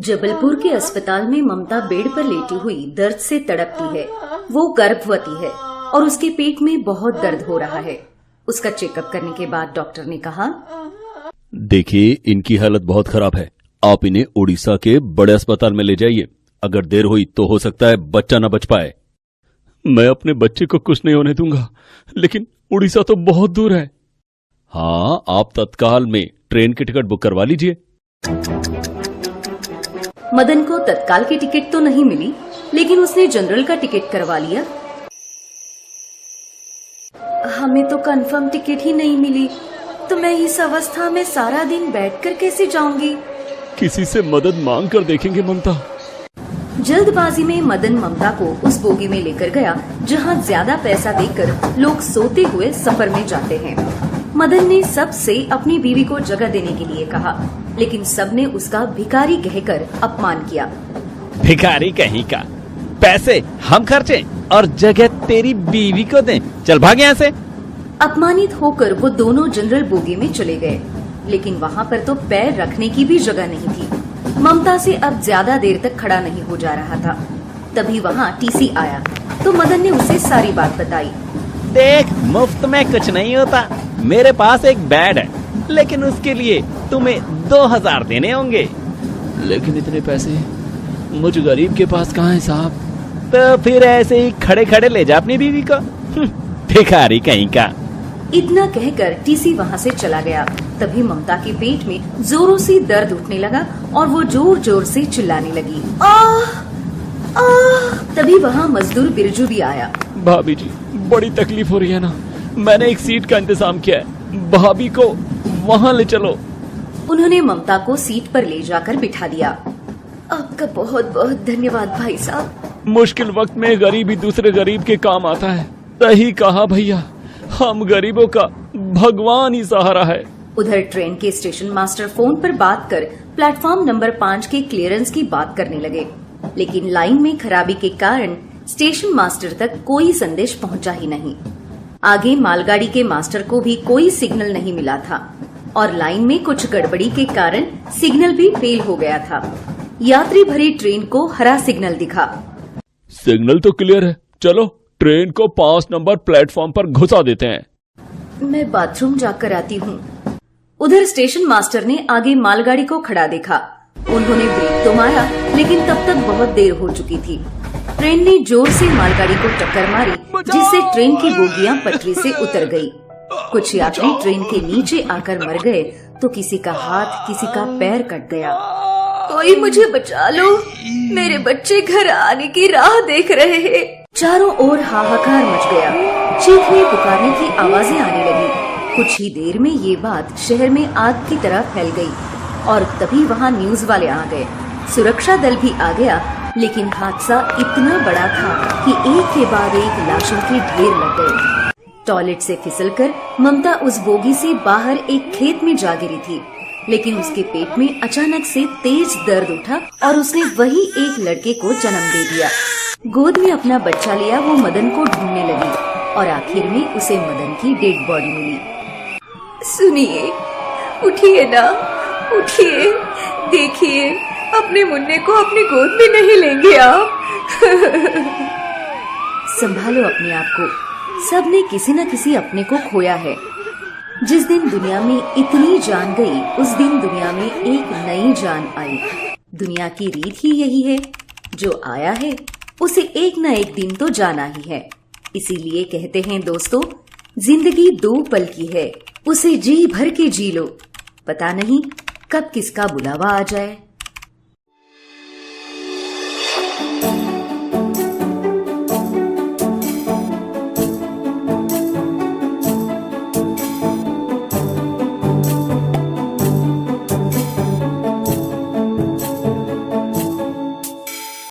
जबलपुर के अस्पताल में ममता बेड पर लेटी हुई दर्द से तड़पती है। वो गर्भवती है और उसके पेट में बहुत दर्द हो रहा है। उसका चेकअप करने के बाद डॉक्टर ने कहा, देखिए इनकी हालत बहुत खराब है, आप इन्हें उड़ीसा के बड़े अस्पताल में ले जाइए। अगर देर हुई तो हो सकता है बच्चा न बच पाए। मैं अपने बच्चे को कुछ नहीं होने दूंगा, लेकिन उड़ीसा तो बहुत दूर है। हाँ, आप तत्काल में ट्रेन की टिकट बुक करवा लीजिए। मदन को तत्काल की टिकट तो नहीं मिली, लेकिन उसने जनरल का टिकट करवा लिया। हमें तो कंफर्म टिकट ही नहीं मिली, तो मैं इस अवस्था में सारा दिन बैठकर कैसे जाऊंगी? किसी से मदद मांग कर देखेंगे ममता। जल्दबाजी में मदन ममता को उस बोगी में लेकर गया जहां ज्यादा पैसा देकर लोग सोते हुए सफर में जाते हैं। मदन ने सबसे अपनी बीवी को जगह देने के लिए कहा, लेकिन सबने उसका भिखारी कहकर अपमान किया। भिखारी कहीं का, पैसे हम खर्चे और जगह तेरी बीवी को दें, चल भाग यहाँ से। अपमानित होकर वो दोनों जनरल बोगी में चले गए, लेकिन वहाँ पर तो पैर रखने की भी जगह नहीं थी। ममता से अब ज्यादा देर तक खड़ा नहीं हो जा रहा था। तभी वहाँ टीसी आया तो मदन ने उसे सारी बात बताई। देख, मुफ्त में कुछ नहीं होता। मेरे पास एक बेड है, लेकिन उसके लिए तुम्हें 2000 देने होंगे। लेकिन इतने पैसे मुझ गरीब के पास कहाँ है साहब? तो फिर ऐसे ही खड़े खड़े ले जा अपनी बीवी को। भिखारी कहीं का। इतना कहकर टीसी वहाँ से चला गया। तभी ममता के पेट में जोरों से दर्द उठने लगा और वो जोर जोर से चिल्लाने लगी। तभी वहाँ मजदूर बिरजू भी आया। भाभी जी, बड़ी तकलीफ हो रही है ना, मैंने एक सीट का इंतजाम किया है, भाभी को वहाँ ले चलो। उन्होंने ममता को सीट पर ले जाकर बिठा दिया। आपका बहुत बहुत धन्यवाद भाई साहब। मुश्किल वक्त में गरीब ही दूसरे गरीब के काम आता है। सही कहा भैया, हम गरीबों का भगवान ही सहारा है। उधर ट्रेन के स्टेशन मास्टर फोन पर बात कर प्लेटफॉर्म नंबर 5 के क्लियरेंस की बात करने लगे, लेकिन लाइन में खराबी के कारण स्टेशन मास्टर तक कोई संदेश पहुंचा ही नहीं। आगे मालगाड़ी के मास्टर को भी कोई सिग्नल नहीं मिला था और लाइन में कुछ गड़बड़ी के कारण सिग्नल भी फेल हो गया था। यात्री भरी ट्रेन को हरा सिग्नल दिखा। सिग्नल तो क्लियर है, चलो ट्रेन को 5 नंबर प्लेटफॉर्म पर घुसा देते हैं। मैं बाथरूम जाकर आती हूँ। उधर स्टेशन मास्टर ने आगे मालगाड़ी को खड़ा देखा। उन्होंने ब्रेक तो मारा, लेकिन तब तक बहुत देर हो चुकी थी। ट्रेन ने जोर से मालगाड़ी को टक्कर मारी, जिससे ट्रेन की बोगियां पटरी से उतर गई। कुछ यात्री ट्रेन के नीचे आकर मर गए, तो किसी का हाथ, किसी का पैर कट गया। कोई मुझे बचा लो, मेरे बच्चे घर आने की राह देख रहे हैं। चारों ओर हाहाकार मच गया, चीखने पुकारने की आवाजें आने लगी। कुछ ही देर में ये बात शहर में आग की तरह फैल गई और तभी वहाँ न्यूज वाले आ गए। सुरक्षा दल भी आ गया, लेकिन हादसा इतना बड़ा था कि एक के बाद एक लाशों के ढेर लग गए। टॉयलेट से फिसलकर ममता उस बोगी से बाहर एक खेत में जा गिरी थी, लेकिन उसके पेट में अचानक से तेज दर्द उठा और उसने वही एक लड़के को जन्म दे दिया। गोद में अपना बच्चा लिया वो मदन को ढूंढने लगी और आखिर में उसे मदन की डेड बॉडी मिली। सुनिए, उठिए ना, उठिए, देखिए अपने मुन्ने को अपनी गोद में नहीं लेंगे आप। संभालो अपने आप को, सबने किसी न किसी अपने को खोया है। जिस दिन दुनिया में इतनी जान गई, उस दिन दुनिया में एक नई जान आई। दुनिया की रीत ही यही है, जो आया है उसे एक न एक दिन तो जाना ही है। इसीलिए कहते हैं दोस्तों, जिंदगी 2 पल की है, उसे जी भर के जी लो। पता नहीं कब किसका बुलावा आ जाए।